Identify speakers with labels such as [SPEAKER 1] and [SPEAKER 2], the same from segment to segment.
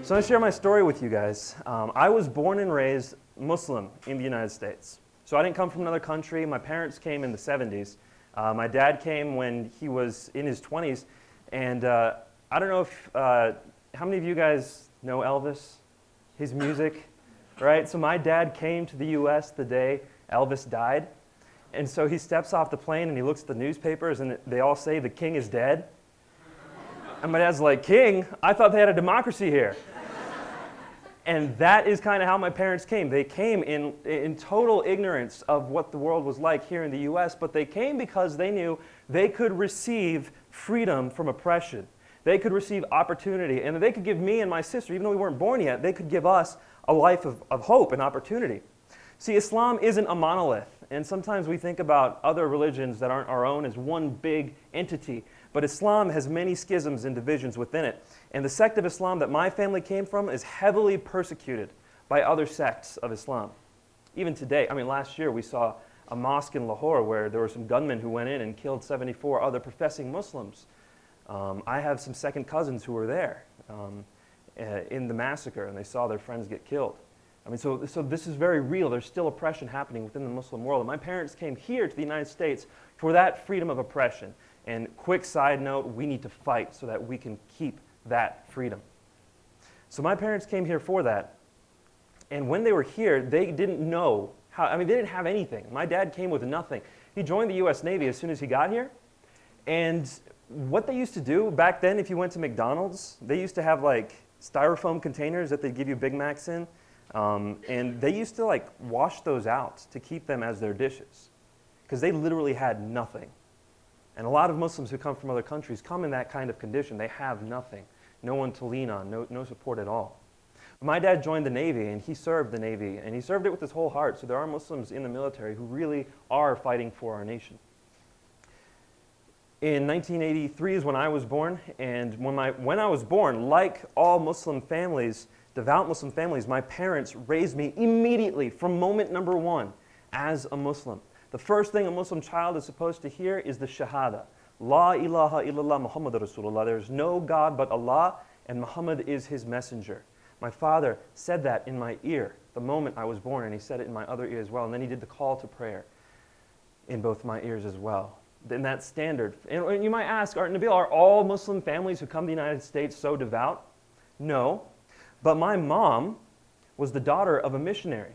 [SPEAKER 1] So I'm going to share my story with you guys. I was born and raised Muslim in the United States. So I didn't come from another country. My parents came in the 70s. My dad came when he was in his 20s. And I don't know if, how many of you guys know Elvis? His music, right? So my dad came to the U.S. the day Elvis died. And so he steps off the plane and he looks at the newspapers and they all say the king is dead. And my dad's like, king? I thought they had a democracy here. And that is kind of how my parents came. They came in total ignorance of what the world was like here in the U.S., but they came because they knew they could receive freedom from oppression. They could receive opportunity, and they could give me and my sister, even though we weren't born yet, they could give us a life of hope and opportunity. See, Islam isn't a monolith, and sometimes we think about other religions that aren't our own as one big entity. But Islam has many schisms and divisions within it. And the sect of Islam that my family came from is heavily persecuted by other sects of Islam. Even today, I mean, last year we saw a mosque in Lahore where there were some gunmen who went in and killed 74 other professing Muslims. I have some second cousins who were there in the massacre, and they saw their friends get killed. I mean, so this is very real. There's still oppression happening within the Muslim world. And my parents came here to the United States for that freedom of oppression. And quick side note, we need to fight so that we can keep that freedom. So my parents came here for that. And when they were here, they didn't know how, I mean, they didn't have anything. My dad came with nothing. He joined the U.S. Navy as soon as he got here. And what they used to do back then, if you went to McDonald's, they used to have like styrofoam containers that they'd give you Big Macs in. And they used to like wash those out to keep them as their dishes. Because they literally had nothing. And a lot of Muslims who come from other countries come in that kind of condition. They have nothing, no one to lean on, no support at all. My dad joined the Navy, and he served the Navy, and he served it with his whole heart. So there are Muslims in the military who really are fighting for our nation. In 1983 is when I was born, and when I was born, like all Muslim families, devout Muslim families, my parents raised me immediately from moment number one as a Muslim. The first thing a Muslim child is supposed to hear is the Shahada. La ilaha illallah Muhammad Rasulullah. There is no God but Allah, and Muhammad is his messenger. My father said that in my ear the moment I was born, and he said it in my other ear as well. And then he did the call to prayer in both my ears as well. Then that's standard. And you might ask, Nabeel, are all Muslim families who come to the United States so devout? No. But my mom was the daughter of a missionary.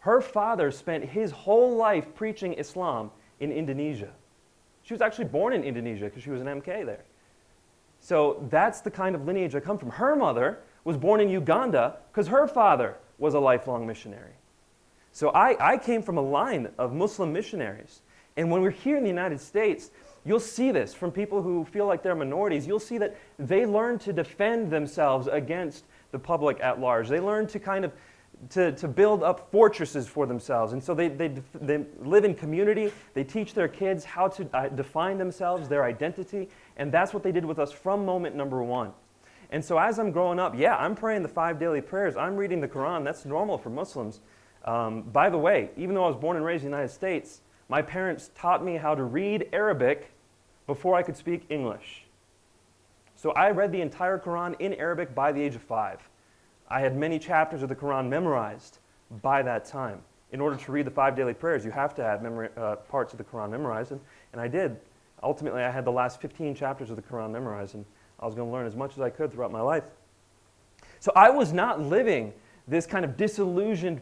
[SPEAKER 1] Her father spent his whole life preaching Islam in Indonesia. She was actually born in Indonesia because she was an MK there. So that's the kind of lineage I come from. Her mother was born in Uganda because her father was a lifelong missionary. So I came from a line of Muslim missionaries. And when we're here in the United States, you'll see this from people who feel like they're minorities. You'll see that they learn to defend themselves against the public at large. They learn to kind of to build up fortresses for themselves. And so they live in community. They teach their kids how to define themselves, their identity. And that's what they did with us from moment number one. And so as I'm growing up, yeah, I'm praying the 5 daily prayers. I'm reading the Quran. That's normal for Muslims. By the way, even though I was born and raised in the United States, my parents taught me how to read Arabic before I could speak English. So I read the entire Quran in Arabic by the age of 5. I had many chapters of the Quran memorized by that time. In order to read the 5 daily prayers, you have to have parts of the Quran memorized, and I did. Ultimately, I had the last 15 chapters of the Quran memorized, and I was going to learn as much as I could throughout my life. So I was not living this kind of disillusioned,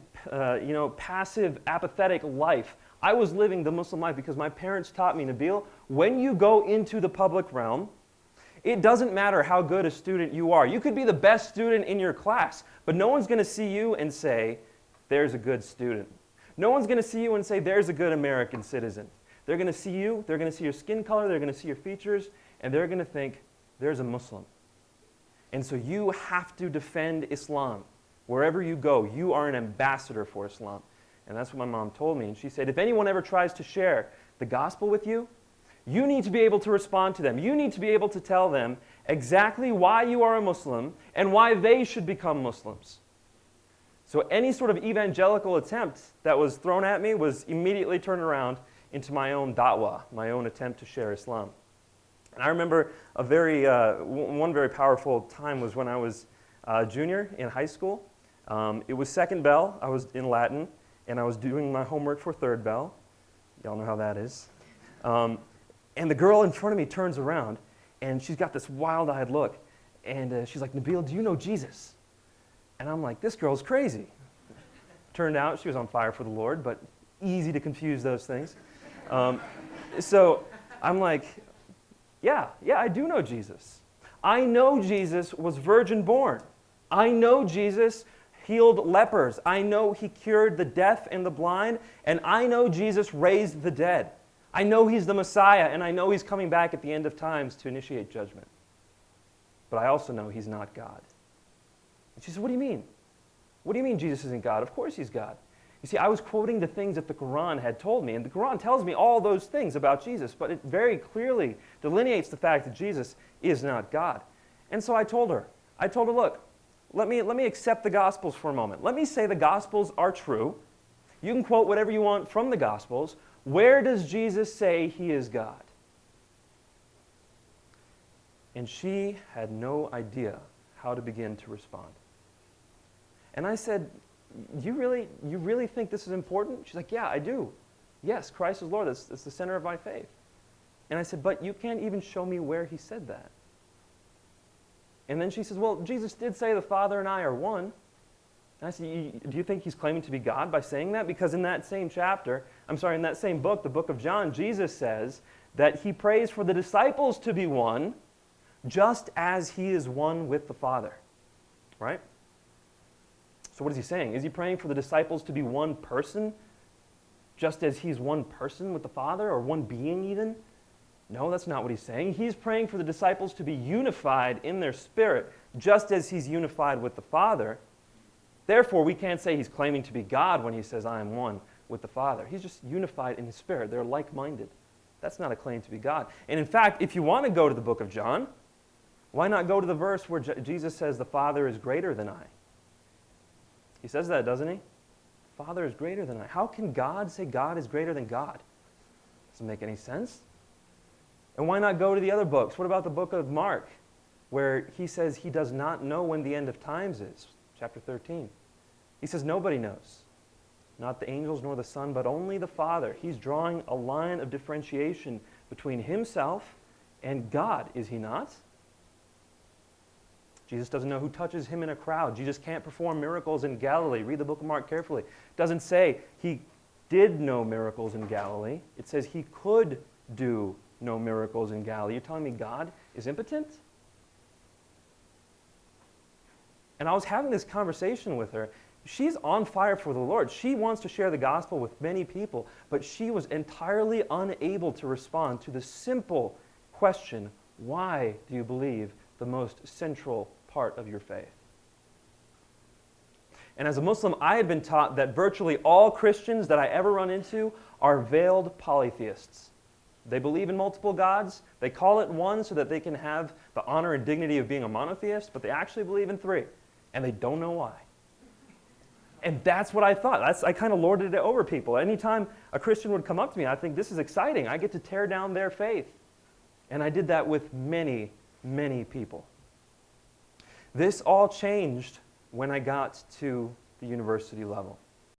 [SPEAKER 1] passive, apathetic life. I was living the Muslim life because my parents taught me, Nabeel, when you go into the public realm, it doesn't matter how good a student you are. You could be the best student in your class, but no one's going to see you and say, there's a good student. No one's going to see you and say, there's a good American citizen. They're going to see you, they're going to see your skin color, they're going to see your features, and they're going to think, there's a Muslim. And so you have to defend Islam. Wherever you go, you are an ambassador for Islam. And that's what my mom told me. And she said, if anyone ever tries to share the gospel with you, you need to be able to respond to them. You need to be able to tell them exactly why you are a Muslim and why they should become Muslims. So any sort of evangelical attempt that was thrown at me was immediately turned around into my own da'wah, my own attempt to share Islam. And I remember one very powerful time was when I was junior in high school. It was second bell. I was in Latin, and I was doing my homework for third bell. Y'all know how that is. And the girl in front of me turns around, and she's got this wild-eyed look. And she's like, Nabeel, do you know Jesus? And I'm like, this girl's crazy. Turned out she was on fire for the Lord, but easy to confuse those things. So I'm like, yeah, I do know Jesus. I know Jesus was virgin born. I know Jesus healed lepers. I know he cured the deaf and the blind. And I know Jesus raised the dead. I know he's the Messiah, and I know he's coming back at the end of times to initiate judgment. But I also know he's not God. And she says, what do you mean? What do you mean Jesus isn't God? Of course he's God. You see, I was quoting the things that the Quran had told me, and the Quran tells me all those things about Jesus, but it very clearly delineates the fact that Jesus is not God. And so I told her, look, let me accept the Gospels for a moment. Let me say the Gospels are true. You can quote whatever you want from the Gospels. Where does Jesus say he is God? And she had no idea how to begin to respond. And I said, you really think this is important? She's like, yeah, I do. Yes, Christ is Lord. That's the center of my faith. And I said, but you can't even show me where he said that. And then she says, well, Jesus did say the Father and I are one. And I said, do you think he's claiming to be God by saying that? Because in that same in that same book, the book of John, Jesus says that he prays for the disciples to be one, just as he is one with the Father. Right? So what is he saying? Is he praying for the disciples to be one person, just as he's one person with the Father, or one being even? No, that's not what he's saying. He's praying for the disciples to be unified in their spirit, just as he's unified with the Father. Therefore, we can't say he's claiming to be God when he says, I am one with the Father. He's just unified in his spirit. They're like-minded. That's not a claim to be God. And in fact, if you want to go to the book of John, why not go to the verse where Jesus says the Father is greater than I? He says that, doesn't he? Father is greater than I. How can God say God is greater than God? Doesn't make any sense. And why not go to the other books? What about the book of Mark, where he says he does not know when the end of times is? Chapter 13. He says nobody knows. Not the angels nor the Son, but only the Father. He's drawing a line of differentiation between himself and God, is he not? Jesus doesn't know who touches him in a crowd. Jesus can't perform miracles in Galilee. Read the book of Mark carefully. It doesn't say he did no miracles in Galilee. It says he could do no miracles in Galilee. You're telling me God is impotent? And I was having this conversation with her. She's on fire for the Lord. She wants to share the gospel with many people, but she was entirely unable to respond to the simple question, why do you believe the most central part of your faith? And as a Muslim, I had been taught that virtually all Christians that I ever run into are veiled polytheists. They believe in multiple gods. They call it one so that they can have the honor and dignity of being a monotheist, but they actually believe in three, and they don't know why. And that's what I thought. I kind of lorded it over people. Anytime a Christian would come up to me, I think, this is exciting. I get to tear down their faith. And I did that with many, many people. This all changed when I got to the university level.